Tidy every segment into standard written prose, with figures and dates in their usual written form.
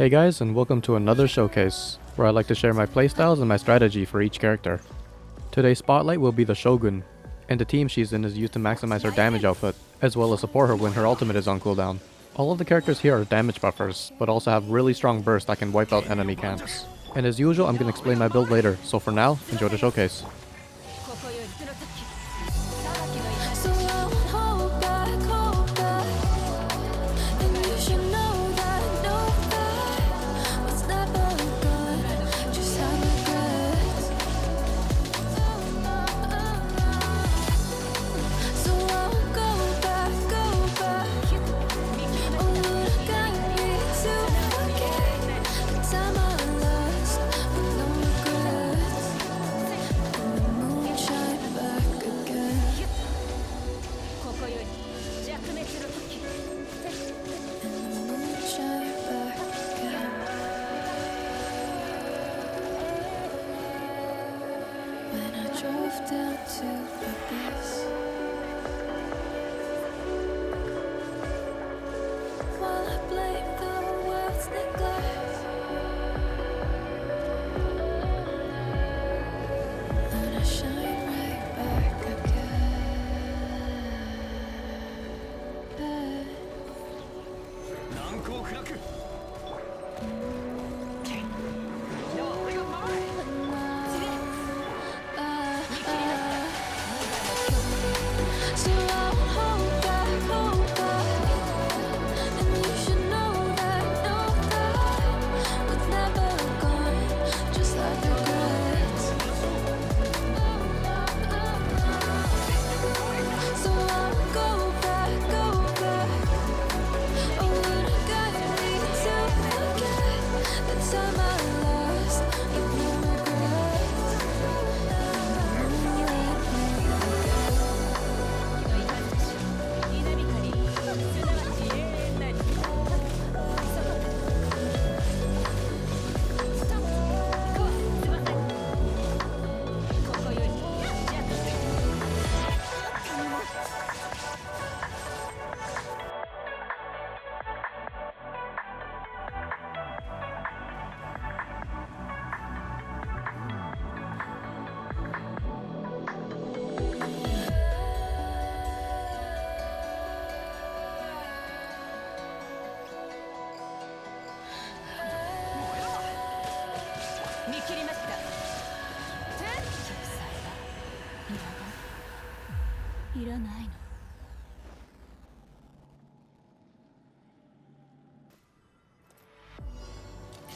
Hey guys, and welcome to another showcase, where I like to share my playstyles and my strategy for each character. Today's spotlight will be the Shogun, and the team she's in is used to maximize her damage output, as well as support her when her ultimate is on cooldown. All of the characters here are damage buffers, but also have really strong burst that can wipe out enemy camps. And as usual, I'm gonna explain my build later, so for now, enjoy the showcase.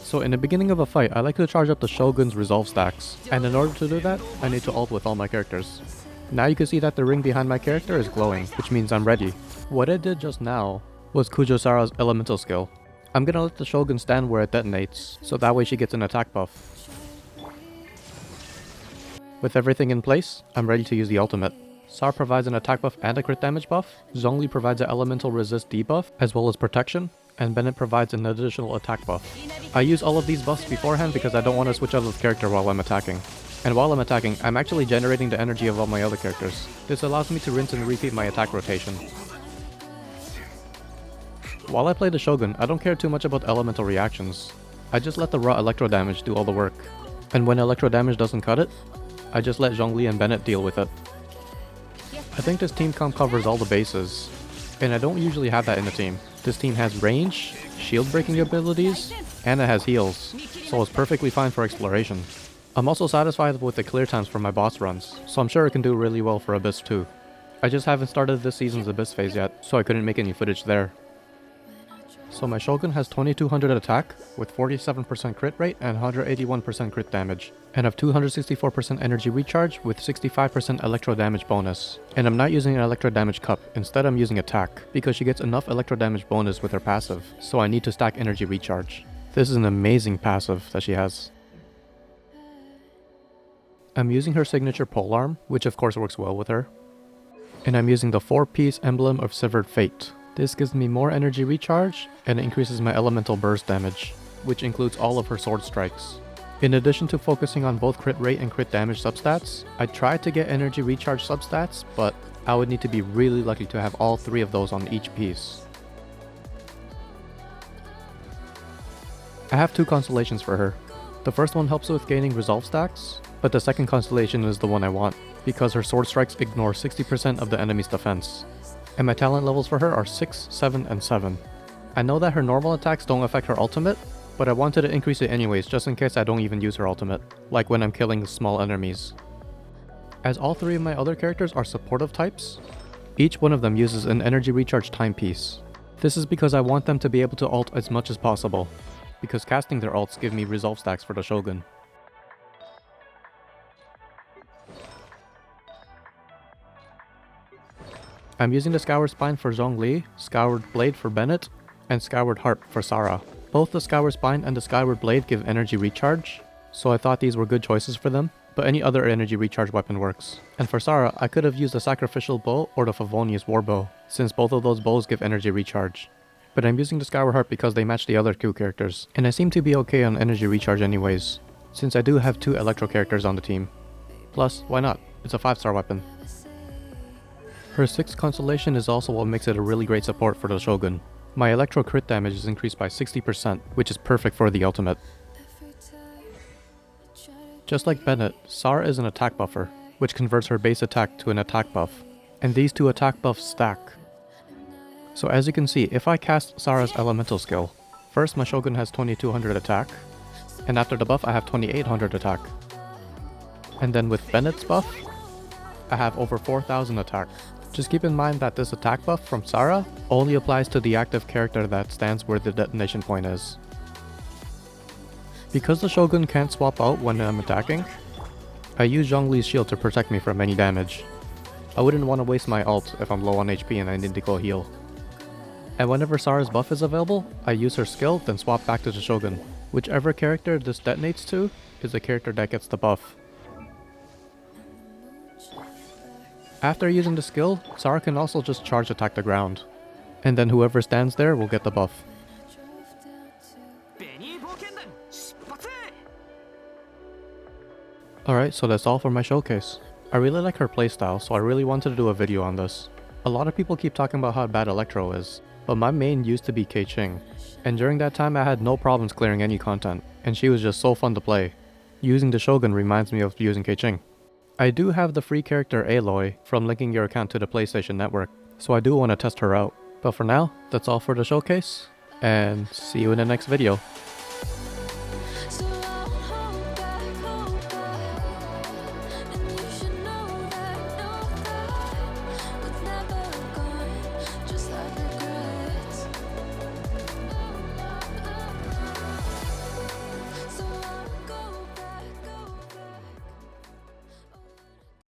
So in the beginning of a fight, I like to charge up the Shogun's resolve stacks, and in order to do that, I need to ult with all my characters. Now you can see that the ring behind my character is glowing, which means I'm ready. What I did just now was Kujou Sara's elemental skill. I'm gonna let the Shogun stand where it detonates, so that way she gets an attack buff. With everything in place, I'm ready to use the ultimate. Sara provides an attack buff and a crit damage buff, Zhongli provides an elemental resist debuff, as well as protection, and Bennett provides an additional attack buff. I use all of these buffs beforehand because I don't want to switch out of character while I'm attacking. And while I'm attacking, I'm actually generating the energy of all my other characters. This allows me to rinse and repeat my attack rotation. While I play the Shogun, I don't care too much about elemental reactions. I just let the raw electro damage do all the work. And when electro damage doesn't cut it, I just let Zhongli and Bennett deal with it. I think this team comp covers all the bases, and I don't usually have that in the team. This team has range, shield breaking abilities, and it has heals, so it's perfectly fine for exploration. I'm also satisfied with the clear times for my boss runs, so I'm sure it can do really well for Abyss too. I just haven't started this season's Abyss phase yet, so I couldn't make any footage there. So my Shogun has 2200 attack, with 47% crit rate and 181% crit damage, and have 264% energy recharge with 65% electro damage bonus. And I'm not using an electro damage cup, instead I'm using attack, because she gets enough electro damage bonus with her passive, so I need to stack energy recharge. This is an amazing passive that she has. I'm using her signature polearm, which of course works well with her. And I'm using the 4-piece Emblem of Severed Fate. This gives me more energy recharge, and increases my elemental burst damage, which includes all of her sword strikes. In addition to focusing on both crit rate and crit damage substats, I tried to get energy recharge substats, but I would need to be really lucky to have all 3 of those on each piece. I have two constellations for her. The first one helps with gaining resolve stacks, but the second constellation is the one I want, because her sword strikes ignore 60% of the enemy's defense. And my talent levels for her are 6, 7, and 7. I know that her normal attacks don't affect her ultimate, but I wanted to increase it anyways just in case I don't even use her ultimate, like when I'm killing small enemies. As all three of my other characters are supportive types, each one of them uses an energy recharge timepiece. This is because I want them to be able to ult as much as possible, because casting their ults give me resolve stacks for the Shogun. I'm using the Scoured Spine for Zhongli, Scoured Blade for Bennett, and Scoured Harp for Sara. Both the Scoured Spine and the Scoured Blade give energy recharge, so I thought these were good choices for them, but any other energy recharge weapon works. And for Sara, I could have used the Sacrificial Bow or the Favonius Warbow, since both of those bows give energy recharge. But I'm using the Scoured Harp because they match the other two characters, and I seem to be okay on energy recharge anyways, since I do have two Electro characters on the team. Plus, why not? It's a 5-star weapon. Her 6th constellation is also what makes it a really great support for the Shogun. My Electro crit damage is increased by 60%, which is perfect for the ultimate. Just like Bennett, Sara is an attack buffer, which converts her base attack to an attack buff, and these two attack buffs stack. So as you can see, if I cast Sara's elemental skill, first my Shogun has 2200 attack, and after the buff I have 2800 attack. And then with Bennett's buff, I have over 4000 attack. Just keep in mind that this attack buff from Sara only applies to the active character that stands where the detonation point is. Because the Shogun can't swap out when I'm attacking, I use Zhongli's shield to protect me from any damage. I wouldn't want to waste my ult if I'm low on HP and I need to go heal. And whenever Sara's buff is available, I use her skill, then swap back to the Shogun. Whichever character this detonates to is the character that gets the buff. After using the skill, Sara can also just charge attack the ground, and then whoever stands there will get the buff. Alright, so that's all for my showcase. I really like her playstyle, so I really wanted to do a video on this. A lot of people keep talking about how bad Electro is, but my main used to be Kei-Ching, and during that time I had no problems clearing any content, and she was just so fun to play. Using the Shogun reminds me of using Kei-Ching. I do have the free character Aloy from linking your account to the PlayStation Network, so I do want to test her out. But for now, that's all for the showcase, and see you in the next video.